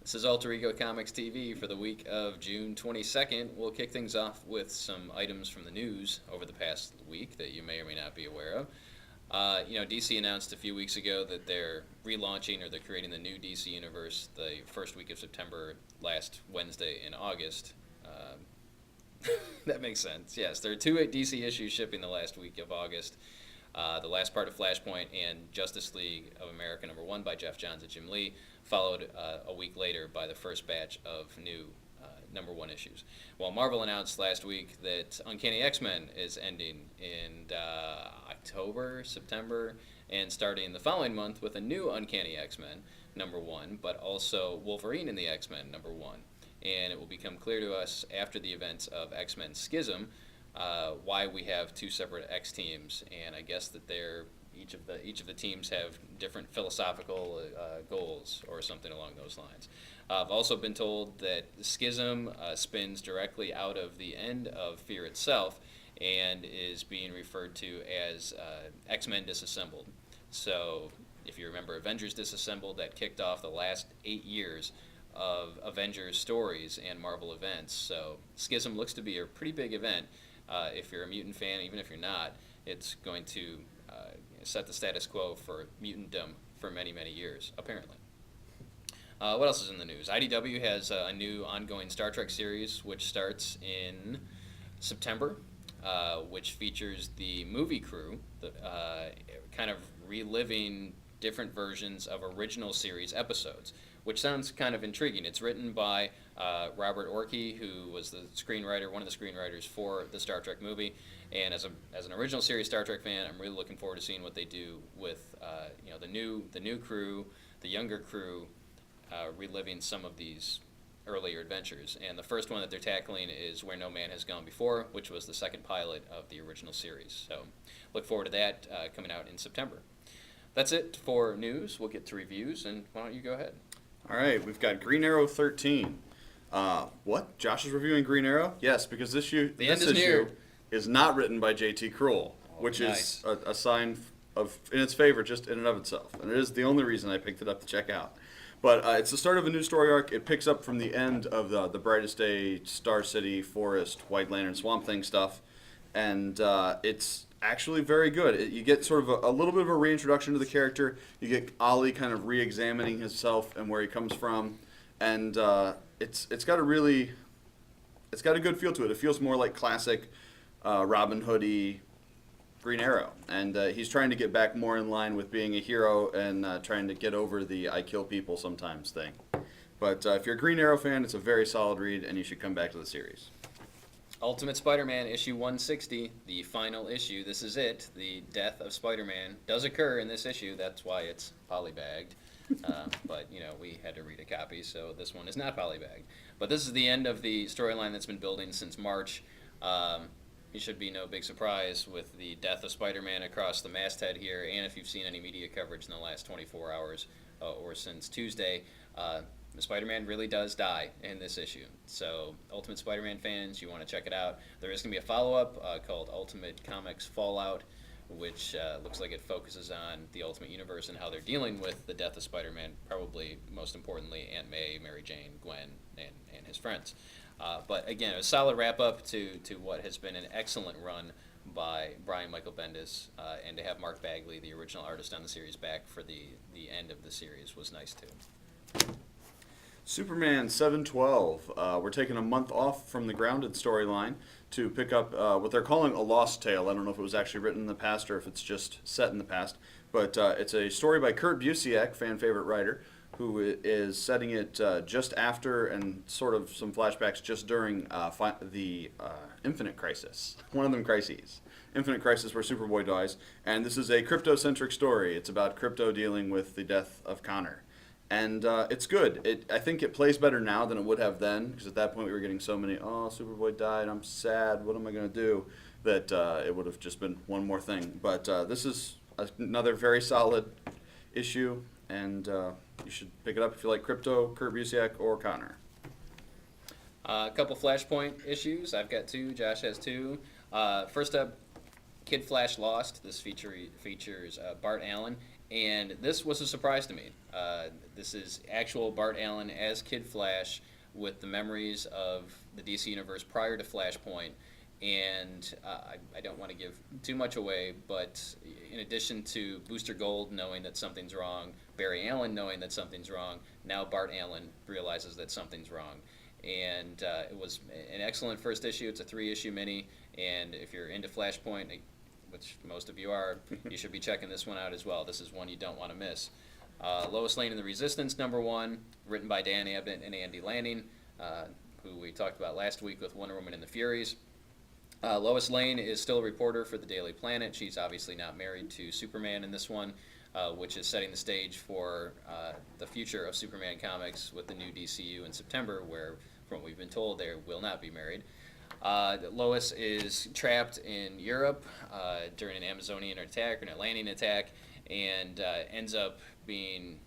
This is Alter Ego Comics TV for the week of June 22nd. We'll kick things off with some items from the news over the past week that you may or may not be aware of. DC announced a few weeks ago that they're relaunching or they're creating the new DC universe the first week of September, last Wednesday in August. That makes sense. Yes, there are two DC issues shipping the last week of August. The last part of Flashpoint and Justice League of America #1 by Jeff Johns and Jim Lee, followed a week later by the first batch of new #1 issues. While Marvel announced last week that Uncanny X-Men is ending in October, September, and starting the following month with a new Uncanny X-Men #1, but also Wolverine in the X-Men #1. And it will become clear to us after the events of X-Men Schism why we have two separate X teams, and I guess that each of the teams have different philosophical goals or something along those lines. I've also been told that Schism spins directly out of the end of Fear itself and is being referred to as X-Men Disassembled. So if you remember Avengers Disassembled, that kicked off the last 8 years of Avengers stories and Marvel events. So Schism looks to be a pretty big event. If you're a mutant fan, even if you're not, it's going to set the status quo for mutantdom for many, many years, apparently. What else is in the news? IDW has a new ongoing Star Trek series, which starts in September, which features the movie crew, kind of reliving different versions of original series episodes, which sounds kind of intriguing. It's written by Robert Orci, who was the screenwriter, one of the screenwriters for the Star Trek movie. And as an original series Star Trek fan, I'm really looking forward to seeing what they do with the new crew, the younger crew, reliving some of these earlier adventures. And the first one that they're tackling is Where No Man Has Gone Before, which was the second pilot of the original series. So look forward to that coming out in September. That's it for news. We'll get to reviews, and why don't you go ahead? All right, we've got Green Arrow 13. What? Josh is reviewing Green Arrow? Yes, because this issue is not written by J.T. Kroll, which is a sign in its favor just in and of itself. And it is the only reason I picked it up to check out. But it's the start of a new story arc. It picks up from the end of the Brightest Day, Star City, Forest, White Lantern, Swamp Thing stuff. And it's actually very good. You get sort of a little bit of a reintroduction to the character. You get Ollie kind of re-examining himself and where he comes from, and it's got a good feel to it. It feels more like classic Robin Hood-y Green Arrow, and he's trying to get back more in line with being a hero and trying to get over the I kill people sometimes thing. But if you're a Green Arrow fan, it's a very solid read, and you should come back to the series. Ultimate Spider-Man issue 160, the final issue. This is it. The death of Spider-Man does occur in this issue. That's why it's polybagged. But, we had to read a copy, so this one is not polybagged. But this is the end of the storyline that's been building since March. It should be no big surprise with the death of Spider-Man across the masthead here, and if you've seen any media coverage in the last 24 hours or since Tuesday, Spider-Man really does die in this issue. So, Ultimate Spider-Man fans, you want to check it out. There is going to be a follow-up called Ultimate Comics Fallout, which looks like it focuses on the Ultimate Universe and how they're dealing with the death of Spider-Man, probably most importantly Aunt May, Mary Jane, Gwen, and his friends. But again, a solid wrap-up to what has been an excellent run by Brian Michael Bendis, and to have Mark Bagley, the original artist on the series, back for the end of the series was nice too. Superman 712. We're taking a month off from the Grounded storyline to pick up what they're calling a lost tale. I don't know if it was actually written in the past or if it's just set in the past. But it's a story by Kurt Busiek, fan favorite writer, who is setting it just after and sort of some flashbacks just during the Infinite Crisis. One of them crises. Infinite Crisis where Superboy dies. And this is a crypto-centric story. It's about crypto dealing with the death of Connor. And it's good. I think it plays better now than it would have then, because at that point we were getting so many, Superboy died, I'm sad, what am I going to do, that it would have just been one more thing. But this is another very solid issue, and you should pick it up if you like crypto, Kurt Busiek, or Connor. A couple Flashpoint issues. I've got two. Josh has two. First up, Kid Flash Lost. This features Bart Allen And this was a surprise to me. This is actual Bart Allen as Kid Flash with the memories of the DC Universe prior to Flashpoint. And I don't want to give too much away, but in addition to Booster Gold knowing that something's wrong, Barry Allen knowing that something's wrong, now Bart Allen realizes that something's wrong. And it was an excellent first issue. It's a 3-issue mini, and if you're into Flashpoint, which most of you are, you should be checking this one out as well. This is one you don't want to miss. Lois Lane and the Resistance, #1, written by Dan Abnett and Andy Lanning, who we talked about last week with Wonder Woman and the Furies. Lois Lane is still a reporter for the Daily Planet. She's obviously not married to Superman in this one, which is setting the stage for the future of Superman comics with the new DCU in September, where, from what we've been told, they will not be married. Lois is trapped in Europe during an Amazonian attack, or an Atlantean attack, and ends up being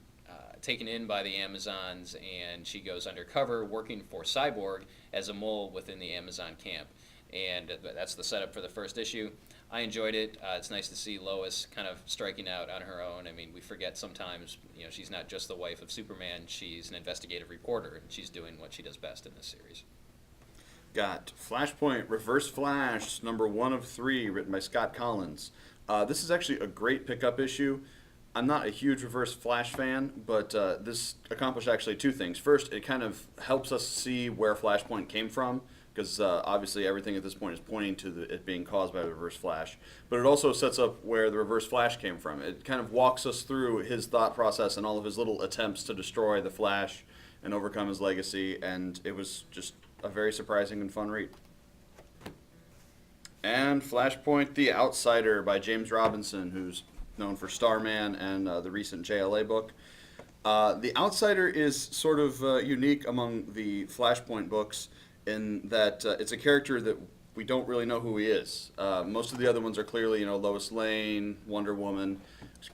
taken in by the Amazons, and she goes undercover working for Cyborg as a mole within the Amazon camp. And that's the setup for the first issue. I enjoyed it. It's nice to see Lois kind of striking out on her own. I mean, we forget sometimes, she's not just the wife of Superman. She's an investigative reporter, and she's doing what she does best in this series. Got Flashpoint Reverse Flash, #1 of 3, written by Scott Collins. This is actually a great pickup issue. I'm not a huge Reverse Flash fan, but this accomplished actually 2 things. First, it kind of helps us see where Flashpoint came from, because obviously everything at this point is pointing to it being caused by the Reverse Flash. But it also sets up where the Reverse Flash came from. It kind of walks us through his thought process and all of his little attempts to destroy the Flash and overcome his legacy, and it was just a very surprising and fun read. And Flashpoint The Outsider by James Robinson, who's known for Starman and the recent JLA book. The Outsider is sort of unique among the Flashpoint books in that it's a character that we don't really know who he is. Most of the other ones are clearly, Lois Lane, Wonder Woman,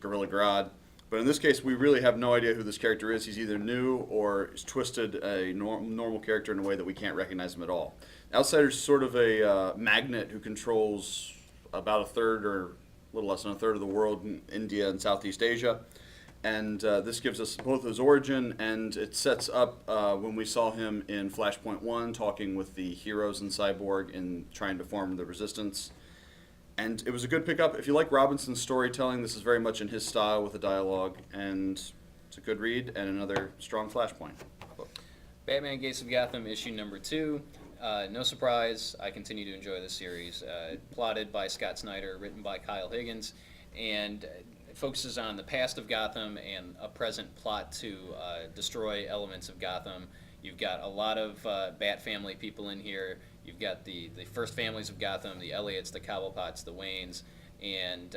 Gorilla Grodd. But in this case, we really have no idea who this character is. He's either new or is twisted a normal character in a way that we can't recognize him at all. Outsider's sort of a magnet who controls about a third or a little less than a third of the world in India and Southeast Asia. And this gives us both his origin, and it sets up when we saw him in Flashpoint 1 talking with the heroes in Cyborg and trying to form the Resistance. And it was a good pickup. If you like Robinson's storytelling, this is very much in his style with the dialogue, and it's a good read and another strong Flashpoint book. Batman Gates of Gotham, issue #2. No surprise, I continue to enjoy this series. Plotted by Scott Snyder, written by Kyle Higgins, and it focuses on the past of Gotham and a present plot to destroy elements of Gotham. You've got a lot of Bat family people in here. You've got the first families of Gotham, the Elliots, the Cobblepots, the Waynes, and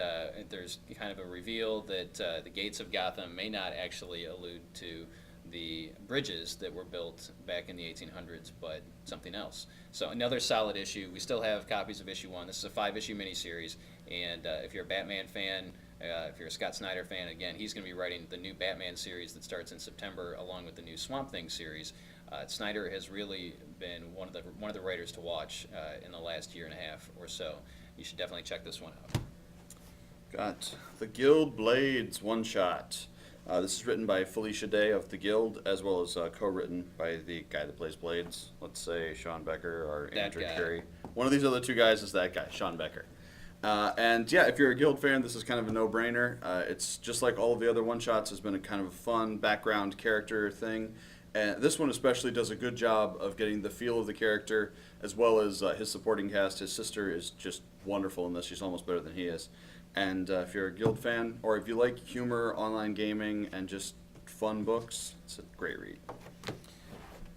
there's kind of a reveal that the gates of Gotham may not actually allude to the bridges that were built back in the 1800s, but something else. So another solid issue. We still have copies of issue 1. This is a 5-issue miniseries, and if you're a Batman fan, if you're a Scott Snyder fan, again, he's going to be writing the new Batman series that starts in September, along with the new Swamp Thing series. Snyder has really been one of the writers to watch in the last year and a half or so. You should definitely check this one out. Got The Guild Blades one-shot. This is written by Felicia Day of The Guild, as well as co-written by the guy that plays Blades. Let's say Sean Becker or Andrew Curry. One of these other 2 guys is that guy, Sean Becker. And yeah, if you're a Guild fan, this is kind of a no-brainer. It's just like all of the other one-shots, has been a kind of a fun background character thing. And this one especially does a good job of getting the feel of the character, as well as his supporting cast. His sister is just wonderful in this. She's almost better than he is. And if you're a Guild fan, or if you like humor, online gaming, and just fun books, it's a great read.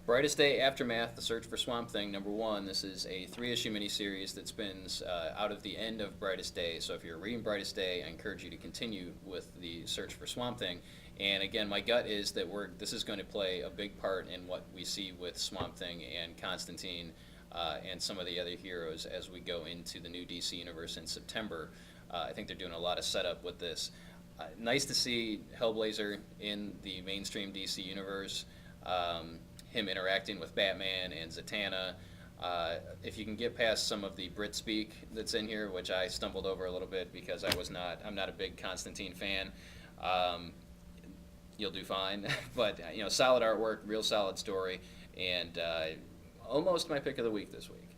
Brightest Day Aftermath, The Search for Swamp Thing, #1. This is a 3-issue miniseries that spins out of the end of Brightest Day. So if you're reading Brightest Day, I encourage you to continue with the search for Swamp Thing. And again, my gut is that this is going to play a big part in what we see with Swamp Thing and Constantine and some of the other heroes as we go into the new DC universe in September. I think they're doing a lot of setup with this. Nice to see Hellblazer in the mainstream DC universe. Him interacting with Batman and Zatanna. If you can get past some of the Brit speak that's in here, which I stumbled over a little bit because I'm not a big Constantine fan. You'll do fine. But solid artwork, real solid story, and almost my pick of the week this week.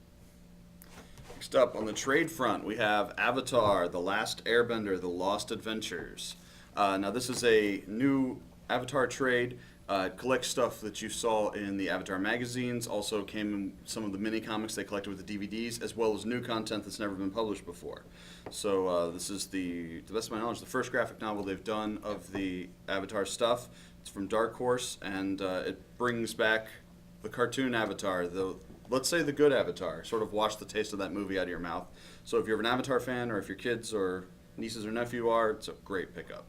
Next up, on the trade front, we have Avatar: The Last Airbender, The Lost Adventures. Now, this is a new Avatar trade. It collects stuff that you saw in the Avatar magazines, also came in some of the mini comics they collected with the DVDs, as well as new content that's never been published before. So this is, to the best of my knowledge, the first graphic novel they've done of the Avatar stuff. It's from Dark Horse, and it brings back the cartoon Avatar, let's say the good Avatar, sort of wash the taste of that movie out of your mouth. So if you're an Avatar fan, or if your kids or nieces or nephew are, it's a great pickup.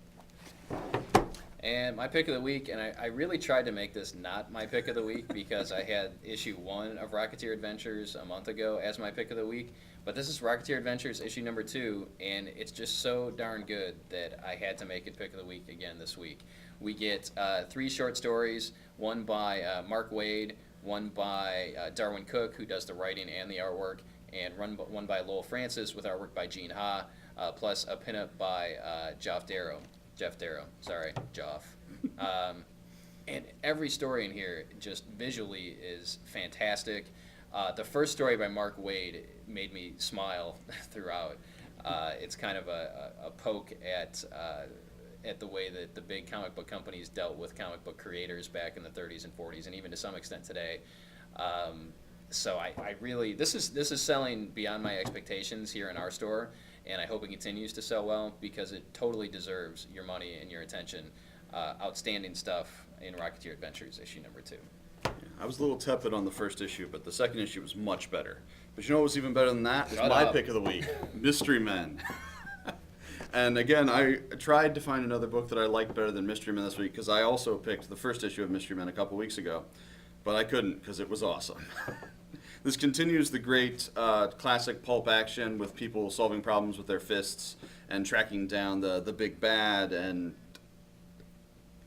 And my pick of the week, and I really tried to make this not my pick of the week because I had issue 1 of Rocketeer Adventures a month ago as my pick of the week. But this is Rocketeer Adventures issue number 2, and it's just so darn good that I had to make it pick of the week again this week. We get 3 short stories, one by Mark Waid, one by Darwin Cook, who does the writing and the artwork, and one by Lowell Francis with artwork by Gene Ha, plus a pinup by Jeff Darrow. And every story in here just visually is fantastic. The first story by Mark Waid made me smile throughout. It's kind of a poke at the way that the big comic book companies dealt with comic book creators back in the 30s and 40s, and even to some extent today. So I really, this is selling beyond my expectations here in our store, and I hope it continues to sell well because it totally deserves your money and your attention. Outstanding stuff in Rocketeer Adventures issue number 2. Yeah, I was a little tepid on the first issue, but the second issue was much better. But you know what was even better than that? It's my pick of the week, Mystery Men. And again, I tried to find another book that I liked better than Mystery Men this week because I also picked the first issue of Mystery Men a couple weeks ago, but I couldn't because it was awesome. This continues the great classic pulp action with people solving problems with their fists and tracking down the big bad, and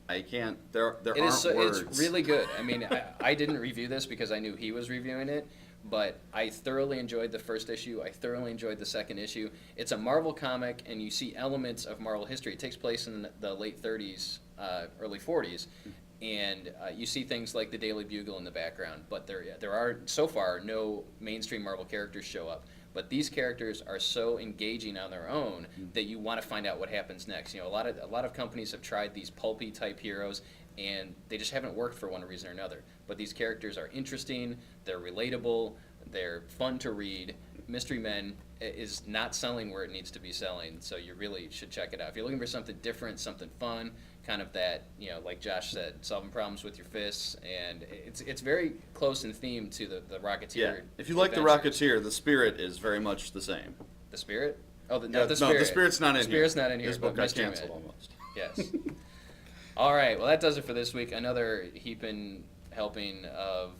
I can't, there aren't words. It's really good. I mean, I didn't review this because I knew he was reviewing it, but I thoroughly enjoyed the first issue. I thoroughly enjoyed the second issue. It's a Marvel comic, and you see elements of Marvel history. It takes place in the late 30s, early 40s, and you see things like the Daily Bugle in the background, but there are, so far, no mainstream Marvel characters show up. But these characters are so engaging on their own that you want to find out what happens next. You know, a lot of companies have tried these pulpy type heroes, and they just haven't worked for one reason or another. But these characters are interesting, they're relatable, they're fun to read. Mystery Men is not selling where it needs to be selling, so you really should check it out. If you're looking for something different, something fun, kind of that, like Josh said, solving problems with your fists, and it's very close in theme to the Rocketeer. Yeah, if you like the Rocketeer, the spirit is very much the same. The spirit? Oh, the Spirit. No, the spirit's not in here. The spirit's not in here. This book got Mystery canceled Men. almost. Yes. All right, well, that does it for this week. Another heaping helping of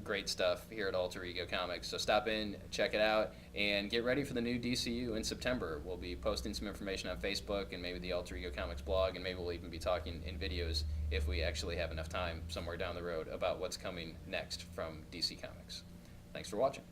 great stuff here at Alter Ego Comics. So stop in, check it out, and get ready for the new DCU in September. We'll be posting some information on Facebook and maybe the Alter Ego Comics blog, and maybe we'll even be talking in videos if we actually have enough time somewhere down the road about what's coming next from DC Comics. Thanks for watching.